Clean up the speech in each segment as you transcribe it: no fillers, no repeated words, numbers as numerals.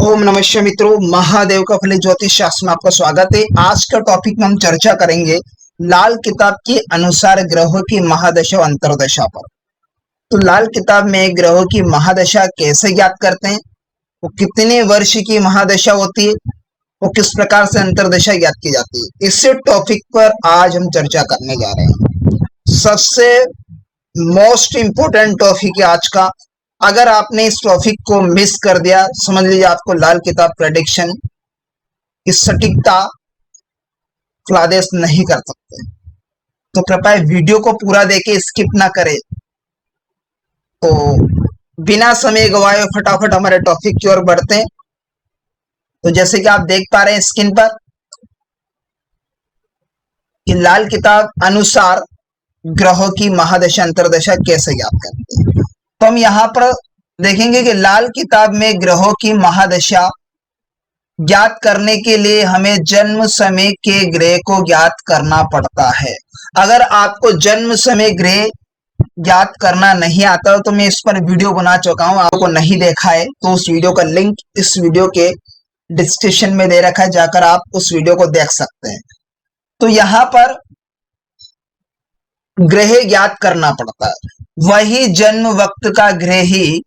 ओम नमः मित्रों, महादेव का फल ज्योतिष शास्त्र में आपका स्वागत है। आज का टॉपिक में हम चर्चा करेंगे लाल किताब के अनुसार ग्रहों की महादशा और अंतर्दशा पर। तो लाल किताब में ग्रहों की महादशा कैसे ज्ञात करते हैं, वो कितने वर्ष की महादशा होती है, वो किस प्रकार से अंतर्दशा ज्ञात की जाती है, इसी टॉपिक पर आज हम चर्चा करने जा रहे हैं। सबसे मोस्ट इंपोर्टेंट टॉपिक है आज का। अगर आपने इस टॉपिक को मिस कर दिया, समझ लीजिए आपको लाल किताब प्रेडिक्शन की सटीकता आदेश नहीं कर सकते। तो कृपया वीडियो को पूरा देके स्किप ना करें। तो बिना समय गवाए फटाफट हमारे टॉपिक की ओर बढ़ते हैं। तो जैसे कि आप देख पा रहे हैं स्क्रीन पर कि लाल किताब अनुसार ग्रहों की महादशा अंतर्दशा कैसे ज्ञात करते हैं। तो हम यहाँ पर देखेंगे कि लाल किताब में ग्रहों की महादशा ज्ञात करने के लिए हमें जन्म समय के ग्रह को ज्ञात करना पड़ता है। अगर आपको जन्म समय ग्रह ज्ञात करना नहीं आता तो मैं इस पर वीडियो बना चुका हूं, आपको नहीं देखा है तो उस वीडियो का लिंक इस वीडियो के डिस्क्रिप्शन में दे रखा है, जाकर आप उस वीडियो को देख सकते हैं। तो यहां पर ग्रह ज्ञात करना पड़ता है, वही जन्म वक्त का ग्रह ही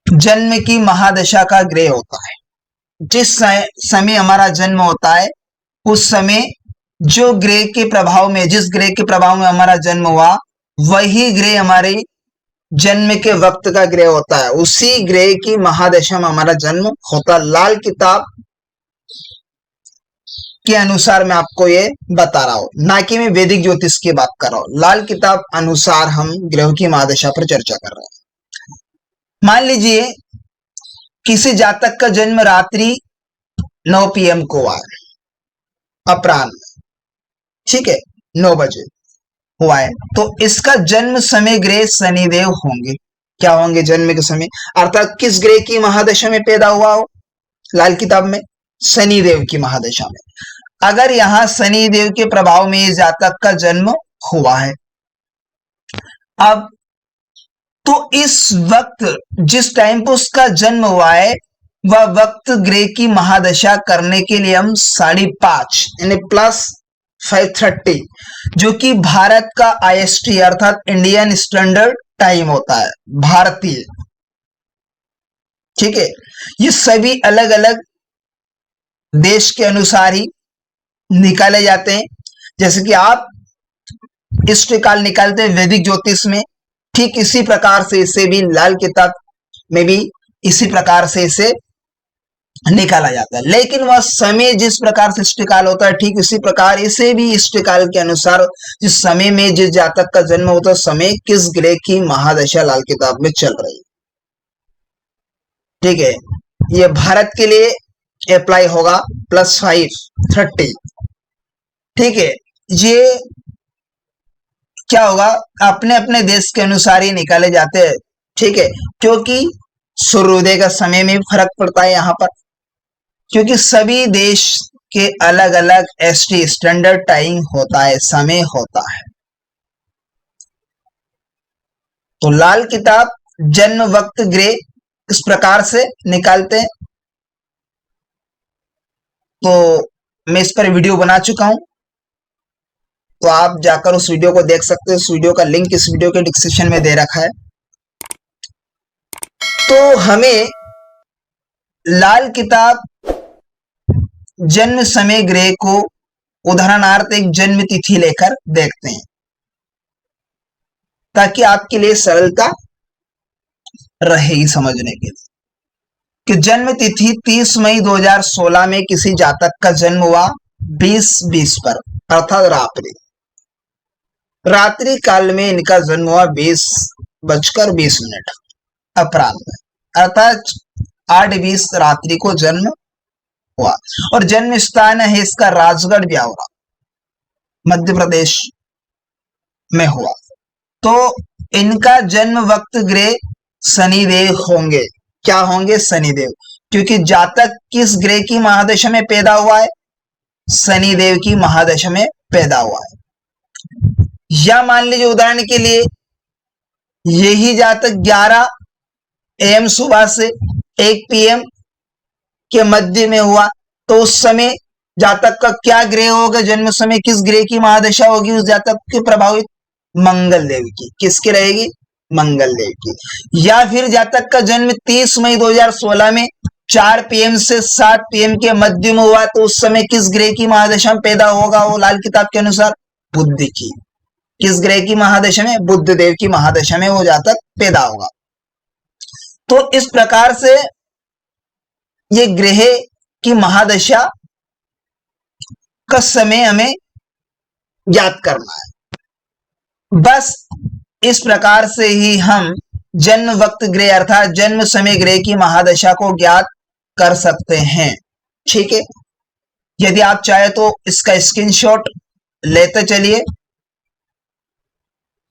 जन्म की महादशा का ग्रह होता है। जिस समय हमारा जन्म होता है उस समय जो ग्रह के प्रभाव में, जिस ग्रह के प्रभाव में हमारा जन्म हुआ, वही ग्रह हमारे जन्म के वक्त का ग्रह होता है। उसी ग्रह की महादशा में हमारा जन्म होता है। लाल किताब के अनुसार मैं आपको ये बता रहा हूं, ना कि मैं वैदिक ज्योतिष की बात कर रहा हूं। लाल किताब अनुसार हम ग्रहों की महादशा पर चर्चा कर रहे हैं। मान लीजिए किसी जातक का जन्म रात्रि 9 PM को हुआ है, अपराह्न, ठीक है, 9 बजे हुआ है, तो इसका जन्म समय ग्रह शनिदेव होंगे। क्या होंगे जन्म के समय, अर्थात किस ग्रह की महादशा में पैदा हुआ हो लाल किताब में, शनिदेव की महादशा में। अगर यहां शनिदेव के प्रभाव में इस जातक का जन्म हुआ है, अब तो इस वक्त जिस टाइम पर उसका जन्म हुआ है वह वक्त ग्रह की महादशा करने के लिए हम 5:30 यानी +5:30 जो कि भारत का IST अर्थात इंडियन स्टैंडर्ड टाइम होता है, भारतीय, ठीक है। ये सभी अलग अलग देश के अनुसार ही निकाले जाते हैं। जैसे कि आप इष्टकाल निकालते हैं वैदिक ज्योतिष में, ठीक इसी प्रकार से इसे भी लाल किताब में भी इसी प्रकार से इसे निकाला जाता है। लेकिन वह समय जिस प्रकार से इष्टकाल होता है, ठीक उसी प्रकार इसे भी इष्टकाल के अनुसार जिस समय में जिस जातक का जन्म होता है, समय किस ग्रह की महादशा लाल किताब में चल रही है, ठीक है। यह भारत के लिए अप्लाई होगा +5:30, ठीक है। ये क्या होगा, अपने अपने देश के अनुसार ही निकाले जाते हैं, ठीक है, क्योंकि सूर्योदय का समय में भी फर्क पड़ता है यहां पर, क्योंकि सभी देश के अलग अलग ST स्टैंडर्ड टाइम होता है, समय होता है। तो लाल किताब जन्म वक्त ग्रह इस प्रकार से निकालते हैं। तो मैं इस पर वीडियो बना चुका हूं, तो आप जाकर उस वीडियो को देख सकते हैं। उस वीडियो का लिंक इस वीडियो के डिस्क्रिप्शन में दे रखा है। तो हमें लाल किताब जन्म समय ग्रह को उदाहरणार्थ एक जन्म तिथि लेकर देखते हैं, ताकि आपके लिए सरलता रहेगी समझने के लिए। कि जन्म तिथि 30 मई 2016 में किसी जातक का जन्म हुआ 20:20 पर, अर्थात रात्रि काल में इनका जन्म हुआ 20:20 अपराह्न में, अर्थात 8:20 रात्रि को जन्म हुआ। और जन्म स्थान है इसका राजगढ़ ब्यावरा, मध्य प्रदेश में हुआ। तो इनका जन्म वक्त ग्रह शनिदेव होंगे। क्या होंगे, शनिदेव, क्योंकि जातक किस ग्रह की महादशा में पैदा हुआ है, शनिदेव की महादशा में पैदा हुआ है। या मान लीजिए उदाहरण के लिए यही जातक 11 AM सुबह से 1 PM के मध्य में हुआ, तो उस समय जातक का क्या ग्रह होगा, जन्म समय किस ग्रह की महादशा होगी उस जातक के प्रभावित? मंगल देव की। किसकी रहेगी? मंगल देव की। या फिर जातक का जन्म 30 मई 2016 में 4 PM से 7 PM के मध्य में हुआ, तो उस समय किस ग्रह की महादशा में पैदा होगा वो लाल किताब के अनुसार? बुध की। किस ग्रह की महादशा में? बुध देव की महादशा में वो जातक पैदा होगा। तो इस प्रकार से ये ग्रह की महादशा का समय हमें ज्ञात करना है। बस इस प्रकार से ही हम जन्म वक्त ग्रह अर्थात जन्म समय ग्रह की महादशा को ज्ञात कर सकते हैं। ठीक है, यदि आप चाहे तो इसका स्क्रीनशॉट लेते चलिए।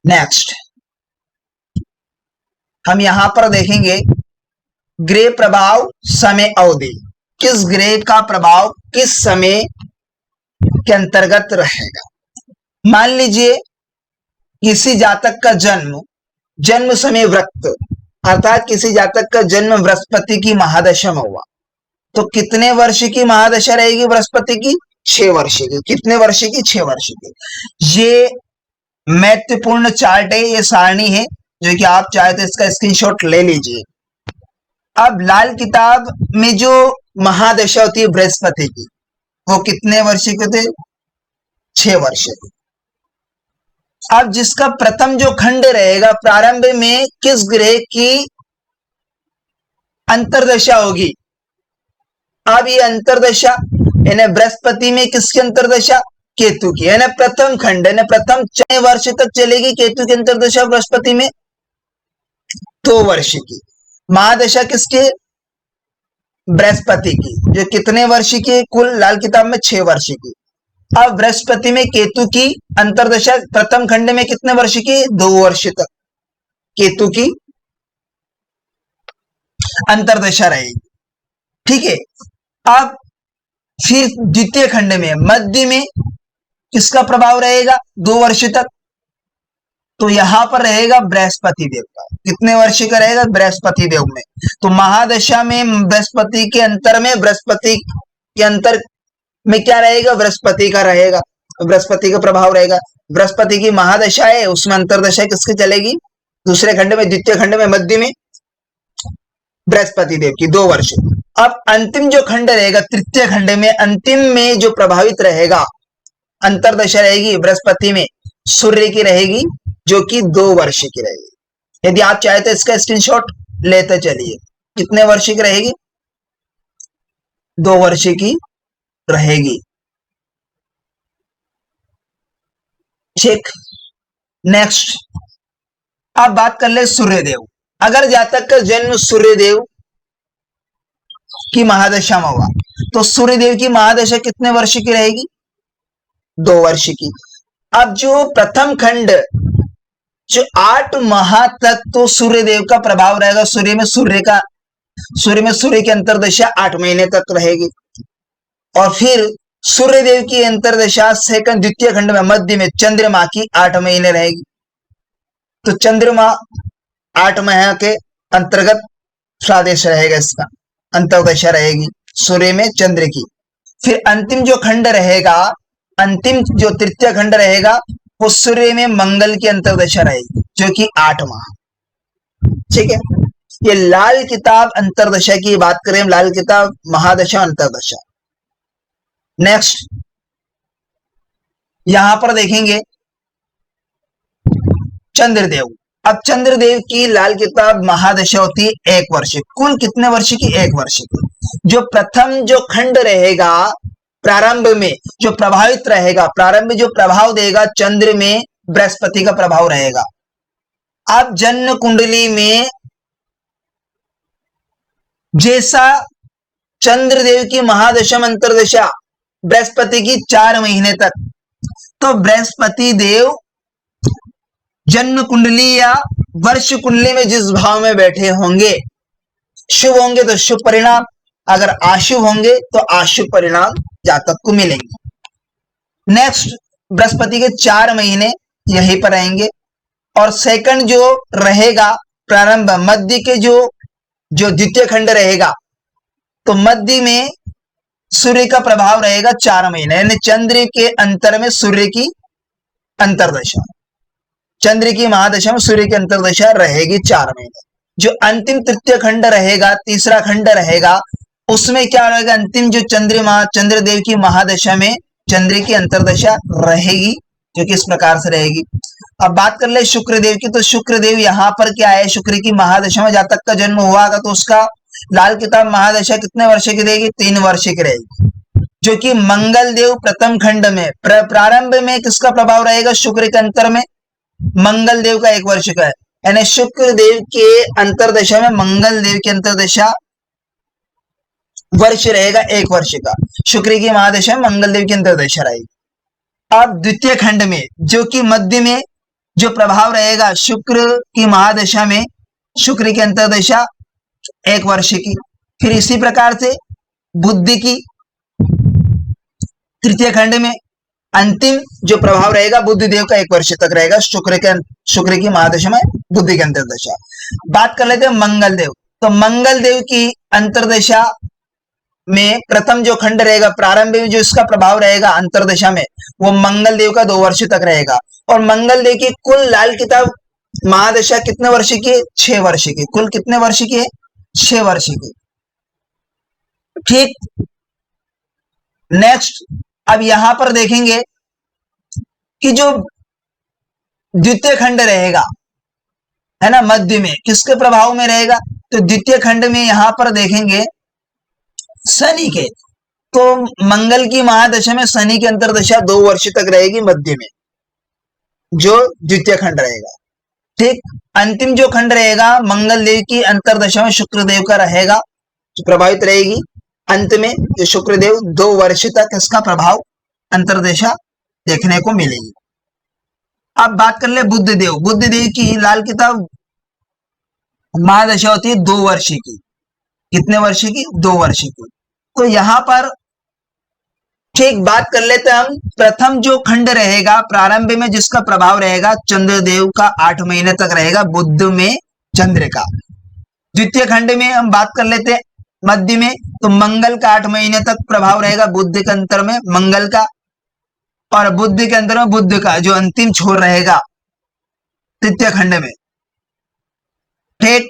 नेक्स्ट हम यहां पर देखेंगे ग्रह प्रभाव समय अवधि। किस ग्रह का प्रभाव किस समय के अंतर्गत रहेगा? मान लीजिए किसी जातक का जन्म समय वृक्त अर्थात किसी जातक का जन्म बृहस्पति की महादशा में हुआ, तो कितने वर्ष की महादशा रहेगी बृहस्पति की? 6 वर्ष की। कितने वर्ष की? 6 वर्ष की। ये महत्वपूर्ण चार्ट है, ये सारणी है जो कि आप चाहे तो इसका स्क्रीनशॉट ले लीजिए। अब लाल किताब में जो महादशा होती है बृहस्पति की, वो कितने वर्ष के थे? 6 वर्ष के। अब जिसका प्रथम जो खंड रहेगा, प्रारंभ में किस ग्रह की अंतर्दशा होगी? अब ये अंतर्दशा यानी बृहस्पति में किसकी अंतर्दशा? केतु की। यानी प्रथम खंड यानी प्रथम 6 वर्ष तक चलेगी केतु की अंतर्दशा बृहस्पति में 2 वर्ष की। महादशा किसकी? बृहस्पति की, जो कितने वर्ष की? कुल लाल किताब में 6 वर्ष की। अब बृहस्पति में केतु की अंतर्दशा प्रथम खंड में कितने वर्ष की? 2 वर्ष तक केतु की अंतर्दशा रहेगी। ठीक है, अब फिर द्वितीय खंड में मध्य में किसका प्रभाव रहेगा? 2 वर्ष तक। तो यहां पर रहेगा बृहस्पति देव का। कितने वर्ष का रहेगा? बृहस्पति देव में। तो महादशा में बृहस्पति के अंतर में क्या रहेगा? बृहस्पति का रहेगा, बृहस्पति का प्रभाव रहेगा। बृहस्पति की महादशा है, उसमें अंतर्दशा किसकी चलेगी? दूसरे खंड में, द्वितीय खंड में, मध्य में बृहस्पति देव की 2 वर्ष। अब अंतिम जो खंड रहेगा तृतीय खंड में, अंतिम में जो प्रभावित रहेगा अंतर्दशा रहेगी बृहस्पति में सूर्य की रहेगी, जो कि 2 वर्ष की रहेगी। यदि आप चाहे तो इसका स्क्रीनशॉट लेते चलिए। कितने वर्ष की रहेगी? 2 वर्ष की रहेगी। ठीक, नेक्स्ट अब बात कर ले सूर्यदेव। अगर जातक का जन्म सूर्यदेव की महादशा में हुआ, तो सूर्यदेव की महादशा कितने वर्ष की रहेगी? 2 वर्ष की। अब जो प्रथम खंड जो 8 माह तक तो सूर्यदेव का प्रभाव रहेगा, सूर्य में सूर्य की अंतर्दशा 8 महीने तक रहेगी। और फिर सूर्यदेव की अंतर्दशा सेकंड द्वितीय खंड में मध्य में चंद्रमा की 8 महीने रहेगी। तो चंद्रमा 8 माह के अंतर्गत स्वादेश रहेगा, इसका अंतर्दशा रहेगी सूर्य में चंद्र की। फिर अंतिम जो खंड रहेगा, अंतिम जो तृतीय खंड रहेगा, वो सूर्य में मंगल की अंतर्दशा रहेगी, जो कि 8 माह। ठीक है, ये लाल किताब अंतर्दशा की बात करें, लाल किताब महादशा अंतर्दशा। नेक्स्ट यहां पर देखेंगे चंद्रदेव। अब चंद्रदेव की लाल किताब महादशा होती है 1 वर्ष। कुल कितने वर्ष की? 1 वर्ष की। जो प्रथम जो खंड रहेगा प्रारंभ में जो प्रभावित रहेगा, प्रारंभ में जो प्रभाव देगा चंद्र में बृहस्पति का प्रभाव रहेगा। अब जन्म कुंडली में जैसा चंद्रदेव की महादशा अंतर्दशा बृहस्पति की 4 महीने तक, तो बृहस्पति देव जन्म कुंडली या वर्ष कुंडली में जिस भाव में बैठे होंगे, शुभ होंगे तो शुभ परिणाम, अगर अशुभ होंगे तो अशुभ परिणाम जातक को मिलेंगे। नेक्स्ट बृहस्पति के 4 महीने यहीं पर रहेंगे। और सेकंड जो रहेगा प्रारंभ मध्य के जो जो द्वितीय खंड रहेगा, तो मध्य में सूर्य का प्रभाव रहेगा 4 महीने, यानी चंद्र के अंतर में सूर्य की अंतरदशा, चंद्र की महादशा में सूर्य की अंतरदशा रहेगी 4 महीने। जो अंतिम तृतीय खंड रहेगा, तीसरा खंड रहेगा, उसमें क्या रहेगा, अंतिम जो चंद्रदेव की महादशा में चंद्र की अंतरदशा रहेगी, जो कि इस प्रकार से रहेगी। अब बात कर ले शुक्रदेव की, तो शुक्रदेव यहाँ पर क्या है, शुक्र की महादशा में जातक का जन्म हुआ था, तो उसका लाल किताब महादशा कितने वर्ष की रहेगी, 3 वर्ष की रहेगी। जो कि मंगल देव प्रथम खंड में प्रारंभ में किसका प्रभाव रहेगा, शुक्र के अंतर में मंगल देव का 1 वर्ष का है, यानी शुक्र देव के अंतरदशा में मंगल देव की अंतरदशा वर्ष रहेगा 1 वर्ष का, शुक्र की महादशा में मंगल देव की अंतरदशा रहेगी। अब द्वितीय खंड में जो कि मध्य में जो प्रभाव रहेगा शुक्र की महादशा में शुक्र की अंतरदशा 1 वर्ष की, फिर इसी प्रकार से बुध की तृतीय खंड में अंतिम जो प्रभाव रहेगा बुध देव का 1 वर्ष तक रहेगा, शुक्र की महादशा में बुध की अंतरदशा। बात कर लेते हैं मंगल देव, तो मंगल देव की अंतरदशा में प्रथम जो खंड रहेगा, प्रारंभ में जो इसका प्रभाव रहेगा अंतरदशा में, वो मंगल देव का 2 वर्ष तक रहेगा। और मंगल देव की कुल लाल किताब महादशा कितने वर्ष की है, 6 वर्ष की, कुल कितने वर्ष की है, 6 वर्ष की। ठीक, नेक्स्ट अब यहां पर देखेंगे कि जो द्वितीय खंड रहेगा, है ना, मध्य में किसके प्रभाव में रहेगा, तो द्वितीय खंड में यहां पर देखेंगे शनि के, तो मंगल की महादशा में शनि की अंतरदशा 2 वर्ष तक रहेगी मध्य में, जो द्वितीय खंड रहेगा। ठीक, अंतिम जो खंड रहेगा मंगल देव की अंतरदशा में शुक्र देव का रहेगा, जो प्रभावित रहेगी अंत में, जो शुक्र देव 2 वर्ष तक इसका प्रभाव अंतरदशा देखने को मिलेगी। अब बात कर ले बुध देव, बुध देव की लाल किताब महादशा होती है 2 वर्ष की, कितने वर्ष की, 2 वर्ष की। तो यहां पर ठीक बात कर लेते हैं हम, प्रथम जो खंड रहेगा प्रारंभ में जिसका प्रभाव रहेगा चंद्रदेव का 8 महीने तक रहेगा, बुध में चंद्र का। द्वितीय खंड में हम बात कर लेते हैं मध्य में, तो मंगल का 8 महीने तक प्रभाव रहेगा बुध के अंतर में मंगल का, और बुध के अंतर में बुध का जो अंतिम छोर रहेगा तृतीय खंड में। ठीक,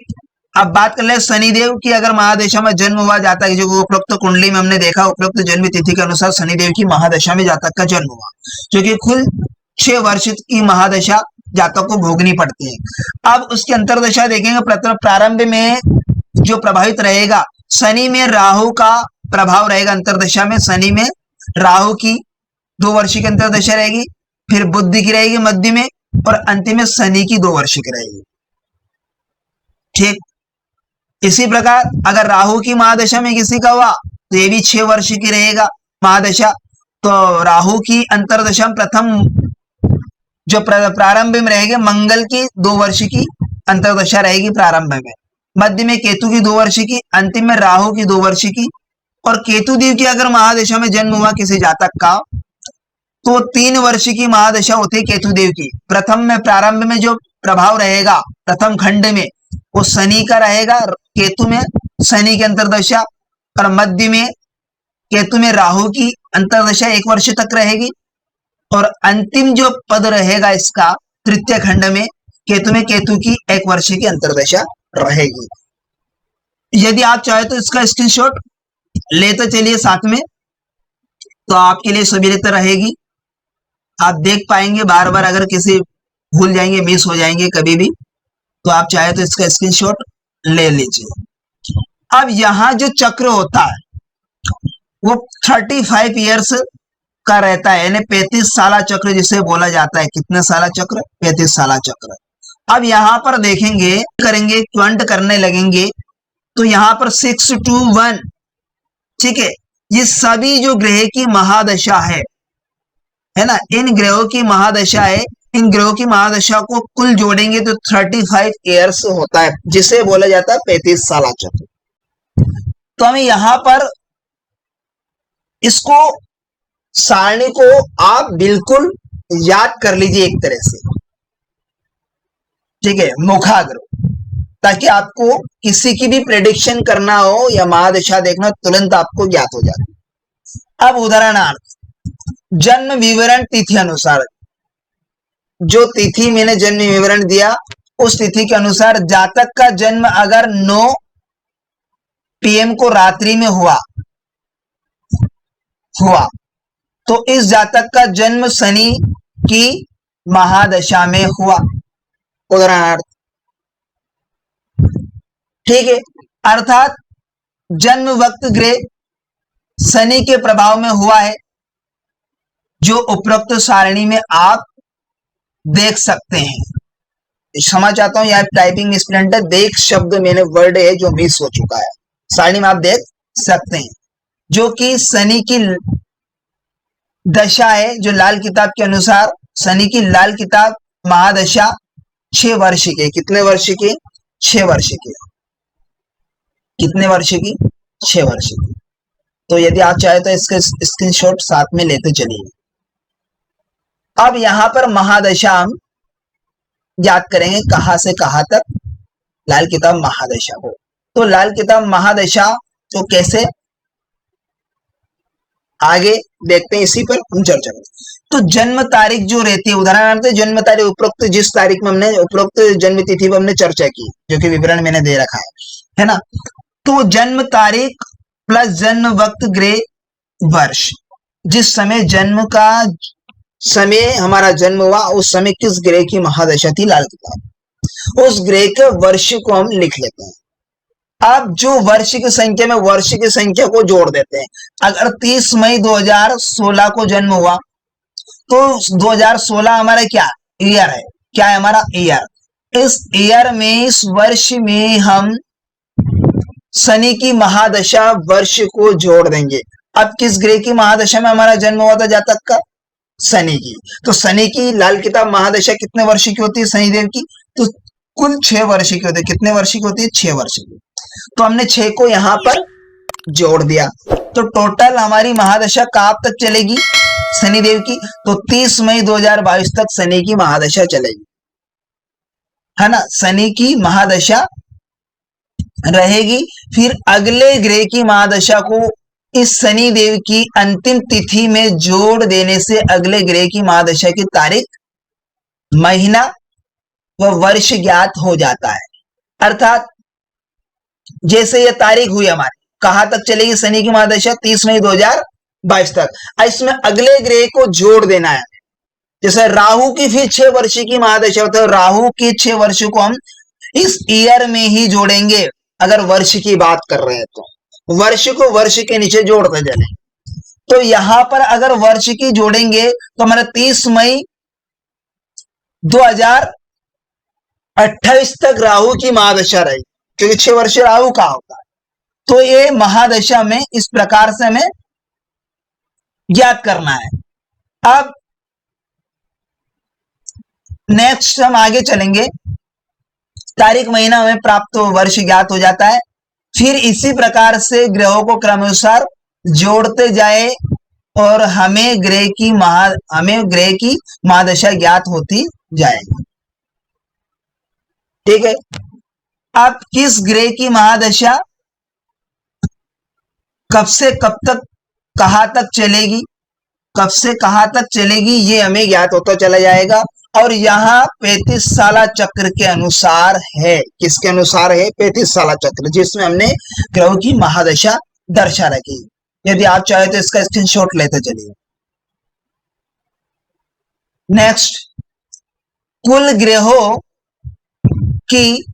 अब बात कर ले शनिदेव की, अगर महादशा में जन्म हुआ जाता है, जो उपरोक्त कुंडली में हमने देखा उपरोक्त जन्म तिथि के अनुसार शनिदेव की महादशा में जातक का जन्म हुआ, जो कि कुल 6 वर्ष की महादशा जातक को भोगनी पड़ती है। अब उसकी अंतरदशा देखेंगे, प्रारंभ में जो प्रभावित रहेगा शनि में राहु का प्रभाव रहेगा, अंतरदशा में शनि में राहु की 2 वर्ष की अंतरदशा रहेगी, फिर बुध की रहेगी मध्य में, और अंतिम में शनि की 2 वर्ष की रहेगी। ठीक, इसी प्रकार अगर राहु की महादशा में किसी का हुआ तो ये भी 6 वर्ष की रहेगा महादशा, तो राहु की अंतरदशा प्रथम जो प्रारंभ में रहेगी मंगल की 2 वर्ष की अंतरदशा रहेगी प्रारंभ में, मध्य में केतु की 2 वर्ष की, अंतिम में राहु की 2 वर्ष की। और केतु देव की अगर महादशा में जन्म हुआ किसी जातक का, तो 3 वर्ष की महादशा होती है केतु देव की। प्रथम में प्रारंभ में जो प्रभाव रहेगा प्रथम खंड में वो शनि का रहेगा, केतु में शनि की अंतरदशा, और मध्य में केतु में राहु की अंतरदशा 1 वर्ष तक रहेगी, और अंतिम जो पद रहेगा इसका तृतीय खंड में केतु की 1 वर्ष की अंतरदशा रहेगी। यदि आप चाहे तो इसका स्क्रीनशॉट लेते चलिए साथ में, तो आपके लिए सुविधा रहेगी, आप देख पाएंगे बार बार, अगर किसी भूल जाएंगे मिस हो जाएंगे कभी भी, तो आप चाहे तो इसका स्क्रीनशॉट ले लीजिए। अब यहां जो चक्र होता है वो 35 इयर्स का रहता है, यानी 35 साला चक्र जिसे बोला जाता है। कितने साला चक्र, 35 साला चक्र। अब यहां पर देखेंगे, करेंगे क्वांट करने लगेंगे, तो यहां पर 6 to 1, ठीक है, ये सभी जो ग्रह की महादशा है ना, इन ग्रहों की महादशा है, इन ग्रहों की महादशा को कुल जोड़ेंगे तो 35 इयर्स होता है, जिसे बोला जाता है 35 साला चक्र। तो हमें यहां पर इसको सारणी को आप बिल्कुल याद कर लीजिए एक तरह से, ठीक है। मुखाग्र ताकि आपको किसी की भी प्रेडिक्शन करना हो या महादशा देखना तुरंत आपको ज्ञात हो जाए। अब उदाहरणार्थ जन्म विवरण तिथि अनुसार, जो तिथि मैंने जन्म विवरण दिया उस तिथि के अनुसार जातक का जन्म अगर 9 PM को रात्रि में हुआ तो इस जातक का जन्म शनि की महादशा में हुआ, उदाहरणार्थ। ठीक है, अर्थात जन्म वक्त ग्रह शनि के प्रभाव में हुआ है, जो उपरोक्त सारणी में आप देख सकते हैं। क्षमा चाहता हूं, यार टाइपिंग स्टूडेंट है, देख शब्द मैंने वर्ड है जो मिस हो चुका है, सारणी में आप देख सकते हैं, जो कि शनि की दशा है, जो लाल किताब के अनुसार शनि की लाल किताब महादशा 6 वर्ष के, कितने वर्ष के? 6 वर्ष के, कितने वर्ष की? 6 वर्ष की। तो यदि आप चाहे तो इसका स्क्रीनशॉट साथ में लेते चलिए। अब यहां पर महादशा हम याद करेंगे कहां से कहां तक लाल किताब महादशा हो। तो लाल किताब महादशा तो कैसे, आगे देखते हैं, इसी पर हम चर्चा करें। तो जन्म तारीख जो रहती है, उदाहरणार्थ जन्म तारीख उपरोक्त जिस तारीख में हमने उपरोक्त जन्म तिथि पर हमने चर्चा की, जो कि विवरण मैंने दे रखा है ना। तो जन्म तारीख प्लस जन्म वक्त ग्रह वर्ष, जिस समय जन्म का समय हमारा जन्म हुआ उस समय किस ग्रह की महादशा थी लाल किताब, उस ग्रह के वर्ष को हम लिख लेते हैं। अब जो वर्ष की संख्या में वर्ष की संख्या को जोड़ देते हैं। अगर 30 मई 2016 को जन्म हुआ तो 2016 हमारा क्या ईयर है, क्या है हमारा ईयर। इस ईयर में, इस वर्ष में हम शनि की महादशा वर्ष को जोड़ देंगे। अब किस ग्रह की महादशा में हमारा जन्म हुआ था जातक का? शनि की। तो शनि की लाल किताब महादशा कितने वर्ष की होती है शनिदेव की? तो कुल 6 वर्ष की होती है। कितने वर्ष की होती है? 6 वर्ष की। तो हमने 6 को यहां पर जोड़ दिया, तो टोटल हमारी महादशा कब तक चलेगी शनिदेव की? तो 30 मई 2022 तक शनि की महादशा चलेगी, है ना। शनि की महादशा रहेगी। फिर अगले ग्रह की महादशा को इस शनि देव की अंतिम तिथि में जोड़ देने से अगले ग्रह की महादशा की तारीख, महीना व वर्ष ज्ञात हो जाता है। अर्थात जैसे यह तारीख हुई हमारी, कहां तक चलेगी शनि की महादशा? 30 मई 2022 तक। इसमें अगले ग्रह को जोड़ देना है। जैसे राहु की फिर 6 वर्ष की महादशा होता है, राहु के 6 वर्ष को हम इस ईयर में ही जोड़ेंगे। अगर वर्ष की बात कर रहे हैं तो वर्ष को वर्ष के नीचे जोड़ते चले। तो यहां पर अगर वर्ष की जोड़ेंगे तो हमारा 30 मई 2028 तक राहु की महादशा रहेगी, क्योंकि 6 वर्ष राहु का होता है। तो ये महादशा में इस प्रकार से हमें ज्ञात करना है। अब नेक्स्ट हम आगे चलेंगे, तारीख महीना हमें प्राप्त वर्ष ज्ञात हो जाता है। फिर इसी प्रकार से ग्रहों को क्रमानुसार जोड़ते जाए और हमें ग्रह की महादशा ज्ञात होती जाएगी। ठीक है। अब किस ग्रह की महादशा कब से कब तक, कहां तक चलेगी, कब से कहां तक चलेगी, ये हमें ज्ञात होता चला जाएगा। और यहां 35 साला चक्र के अनुसार है। किसके अनुसार है? 35 साला चक्र, जिसमें हमने ग्रहों की महादशा दर्शा रखी। यदि आप चाहे तो इसका स्क्रीनशॉट लेते चलिए। नेक्स्ट, कुल ग्रहों की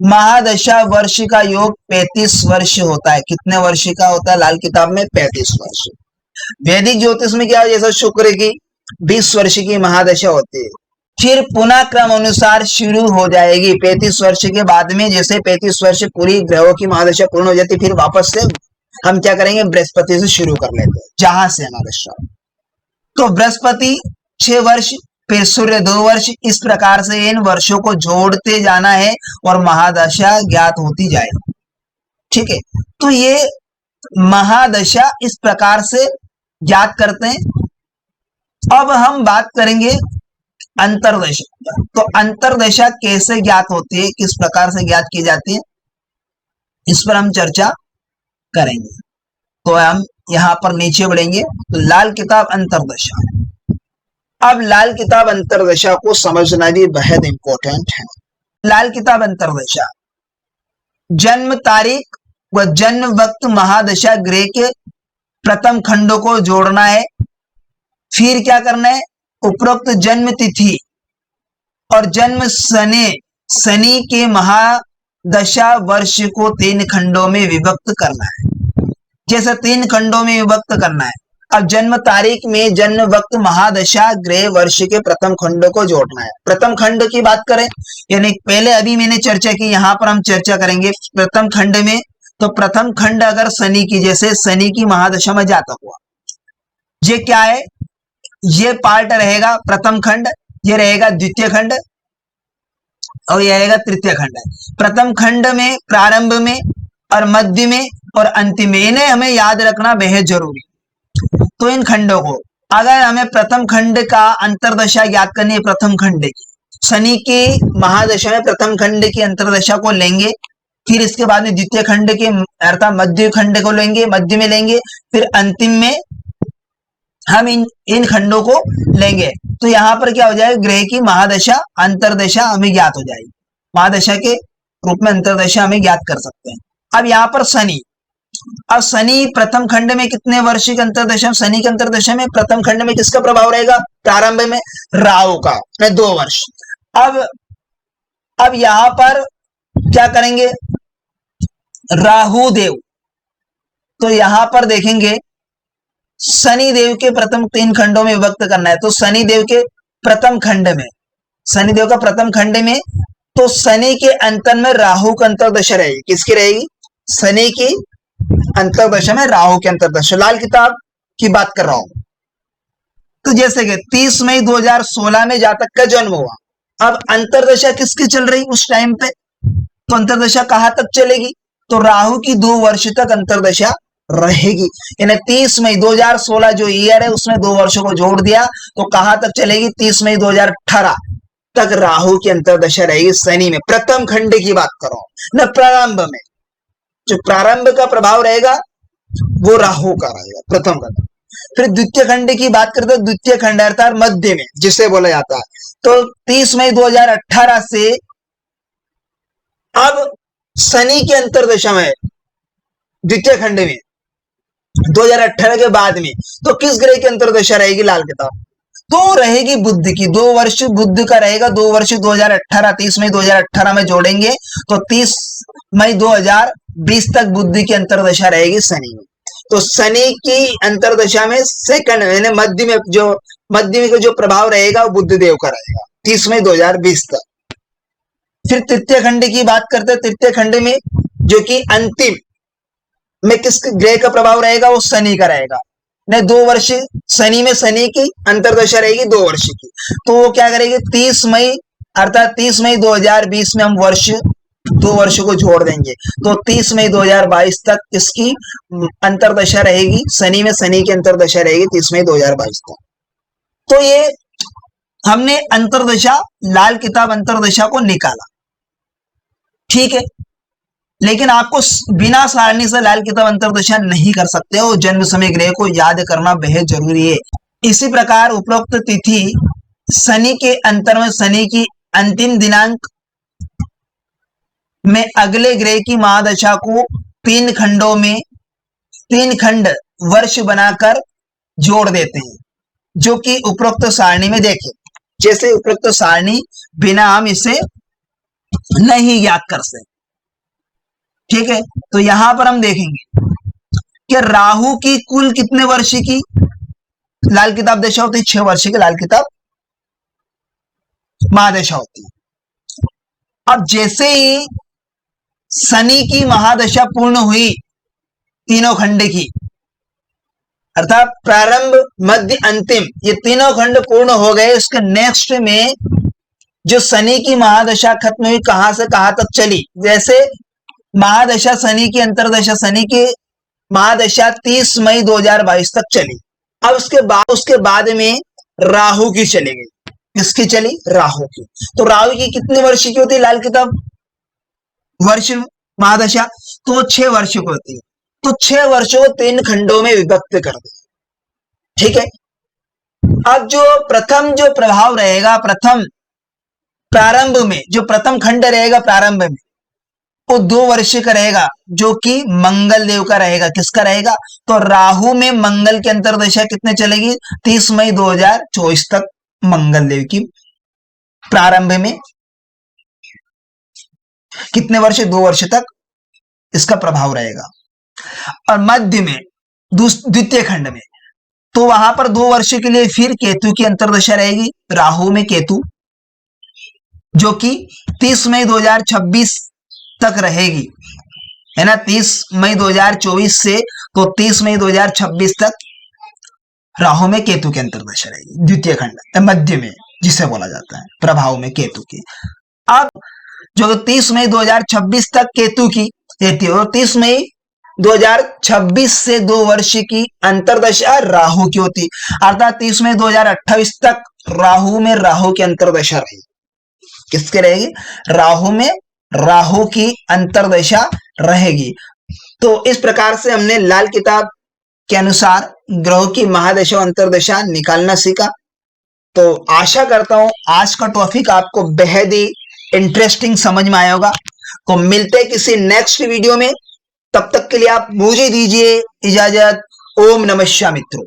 महादशा वर्ष का योग 35 वर्ष होता है। कितने वर्ष का होता है लाल किताब में? 35 वर्ष। वैदिक ज्योतिष में क्या है? जैसे शुक्र की 20 वर्ष की महादशा होती है, फिर पुनः क्रम अनुसार शुरू हो जाएगी 35 वर्ष के बाद में। जैसे 35 वर्ष पूरी ग्रहों की महादशा पूर्ण हो जाती, फिर वापस से हम क्या करेंगे? बृहस्पति से शुरू कर लेते हैं, जहां से हमारा स्टार्ट। तो बृहस्पति 6 वर्ष, फिर सूर्य 2 वर्ष, इस प्रकार से इन वर्षों को जोड़ते जाना है और महादशा ज्ञात होती जाएगी। ठीक है। तो ये महादशा इस प्रकार से ज्ञात करते हैं। अब हम बात करेंगे अंतर्दशा। तो अंतर्दशा कैसे ज्ञात होती है, किस प्रकार से ज्ञात की जाती है, इस पर हम चर्चा करेंगे। तो हम यहां पर नीचे बढ़ेंगे। तो लाल किताब अंतर्दशा। अब लाल किताब अंतर्दशा को समझना भी बेहद इंपॉर्टेंट है। लाल किताब अंतर्दशा जन्म तारीख व जन्म वक्त महादशा ग्रह के प्रथम खंडों को जोड़ना है। फिर क्या करना है, उपरोक्त जन्म तिथि और जन्म शनि के महादशा वर्ष को 3 खंडों में विभक्त करना है। जैसे 3 खंडों में विभक्त करना है। अब जन्म तारीख में जन्म वक्त महादशा ग्रह वर्ष के प्रथम खंडों को जोड़ना है। प्रथम खंड की बात करें, यानी पहले अभी मैंने चर्चा की, यहां पर हम चर्चा करेंगे प्रथम खंड में। तो प्रथम खंड अगर शनि की, जैसे शनि की महादशा में जाता हुआ, ये क्या है, ये पार्ट रहेगा प्रथम खंड, ये रहेगा द्वितीय खंड और ये रहेगा तृतीय खंड। प्रथम खंड में प्रारंभ में और मध्य में और अंतिम में, इन्हें हमें याद रखना बेहद जरूरी। तो इन खंडों को, अगर हमें प्रथम खंड का अंतर्दशा याद करनी है, प्रथम खंड की शनि की महादशा में प्रथम खंड की अंतर्दशा को लेंगे। फिर इसके बाद में द्वितीय खंड के अर्थात मध्य खंड को लेंगे, मध्य में लेंगे, फिर अंतिम में हम इन खंडों को लेंगे। तो यहां पर क्या हो जाएगा, ग्रह की महादशा अंतर्दशा हमें ज्ञात हो जाएगी। महादशा के रूप में अंतर्दशा हमें ज्ञात कर सकते हैं। अब यहां पर शनि, अब शनि प्रथम खंड में कितने वर्ष की अंतर्दशा, शनि की अंतर्दशा में प्रथम खंड में किसका प्रभाव रहेगा, प्रारंभ में राहु का 2 वर्ष। अब यहां पर क्या करेंगे, राहु देव, तो यहां पर देखेंगे शनि देव के प्रथम 3 खंडों में विभक्त करना है। तो शनि देव के प्रथम खंड में, शनि देव का प्रथम खंड में, तो शनि के अंतर में राहु की अंतर्दशा रहेगी। किसकी रहेगी, शनि की अंतर्दशा में राहु की अंतर्दशा। लाल किताब की बात कर रहा हूं। तो जैसे कि 30 मई 2016 में जातक का जन्म हुआ। अब अंतर्दशा किसकी चल रही उस टाइम पे, तो अंतर्दशा कहां तक चलेगी, तो राहु की 2 वर्ष तक अंतर्दशा रहेगी। यानी 30 मई 2016 जो ईयर है उसमें 2 वर्षों को जोड़ दिया, तो कहां तक चलेगी, 30 मई 2018 तक राहु की अंतर्दशा रहेगी शनि में। प्रथम खंड की बात कर रहा हूं न, प्रारंभ में जो प्रारंभ का प्रभाव रहेगा वो राहु का रहेगा, प्रथम खंड। फिर द्वितीय खंड की बात करते हैं, द्वितीय खंड अर्थात मध्य में जिसे बोला जाता है। तो 30 मई 2018 से अब शनि की अंतर्दशा में द्वितीय खंड में 2018 के बाद में, तो किस ग्रह की अंतर्दशा रहेगी लाल किताब, तो रहेगी बुध की। 2 वर्ष बुध का रहेगा, 2 वर्ष 2018, 30 मई 2018 में जोड़ेंगे तो 30 मई 2020 तक बुध की अंतर्दशा रहेगी शनि में। तो शनि की अंतर्दशा में सेकंड यानी मध्य में जो प्रभाव रहेगा वो बुध देव का रहेगा 30 मई 2020 तक। फिर तृतीय खंड की बात करते हैं। तृतीय खंड में जो कि अंतिम में किस ग्रह का प्रभाव रहेगा, वो शनि का रहेगा। नहीं, 2 वर्ष शनि में शनि की अंतर्दशा रहेगी 2 वर्ष की। तो वो क्या करेगी, 30 मई अर्थात 30 मई 2020 में हम 2 वर्ष को जोड़ देंगे, तो 30 मई 2022 तक इसकी अंतर्दशा रहेगी शनि में, शनि की अंतर्दशा रहेगी 30 मई 2022 तक। तो ये हमने अंतर्दशा, लाल किताब अंतर्दशा को निकाला, ठीक है। लेकिन आपको बिना सारणी से लाल किताब अंतर्दशा नहीं कर सकते हो, जन्म समय ग्रह को याद करना बेहद जरूरी है। इसी प्रकार उपरोक्त तिथि शनि के अंतर में शनि की अंतिम दिनांक में अगले ग्रह की महादशा को 3 खंडों में 3 खंड वर्ष बनाकर जोड़ देते हैं, जो कि उपरोक्त सारणी में देखें। जैसे उपरोक्त सारणी बिना हम इसे नहीं याद कर सकते, ठीक है। तो यहां पर हम देखेंगे कि राहु की कुल कितने वर्ष की लाल किताब दशा होती है, 6 वर्ष की लाल किताब महादशा होती है। अब जैसे ही शनि की महादशा पूर्ण हुई तीनों खंड की, अर्थात प्रारंभ मध्य अंतिम, ये तीनों खंड पूर्ण हो गए, उसके नेक्स्ट में जो शनि की महादशा खत्म हुई, कहां से कहां तक चली। जैसे महादशा शनि की अंतर्दशा, शनि की महादशा 30 मई 2022 तक चली। अब उसके बाद में राहु की चली गई, किसकी चली? राहु की। तो राहु की कितने वर्ष की होती है लाल किताब? वर्ष महादशा तो 6 वर्ष की होती है। तो 6 वर्षों को 3 खंडों में विभक्त कर दे। ठीक है। अब जो प्रथम जो प्रभाव रहेगा, प्रथम प्रारंभ में जो प्रथम खंड रहेगा प्रारंभ में, वो 2 वर्ष का रहेगा, जो कि मंगल देव का रहेगा। किसका रहेगा? तो राहु में मंगल की अंतर्दशा कितने चलेगी? 30 मई 2024 तक मंगल देव की प्रारंभ में कितने वर्ष? 2 वर्ष तक इसका प्रभाव रहेगा। और मध्य में द्वितीय खंड में तो वहां पर 2 वर्ष के लिए फिर केतु की अंतर्दशा रहेगी, राहु में केतु, जो कि 30 मई 2026 तक रहेगी, है ना। 30 मई 2024 से तो 30 मई 2026 तक राहु में केतु की अंतर्दशा रहेगी, द्वितीय खंड मध्य में जिसे बोला जाता है प्रभाव में केतु की। अब जो 30 मई 2026 तक केतु की रहती है, 30 मई 2026 से 2 वर्ष की अंतर्दशा राहु की होती, अर्थात 30 मई 2028 तक राहु में राहु की अंतर्दशा रहेगी। किसके रहेगी? राहु में राहु की अंतर्दशा रहेगी। तो इस प्रकार से हमने लाल किताब के अनुसार ग्रहों की महादशा अंतर्दशा निकालना सीखा। तो आशा करता हूं आज का टॉपिक आपको बेहद ही इंटरेस्टिंग समझ में आया होगा। तो मिलते हैं किसी नेक्स्ट वीडियो में, तब तक के लिए आप मुझे दीजिए इजाजत। ओम नमः शिवाय मित्रों।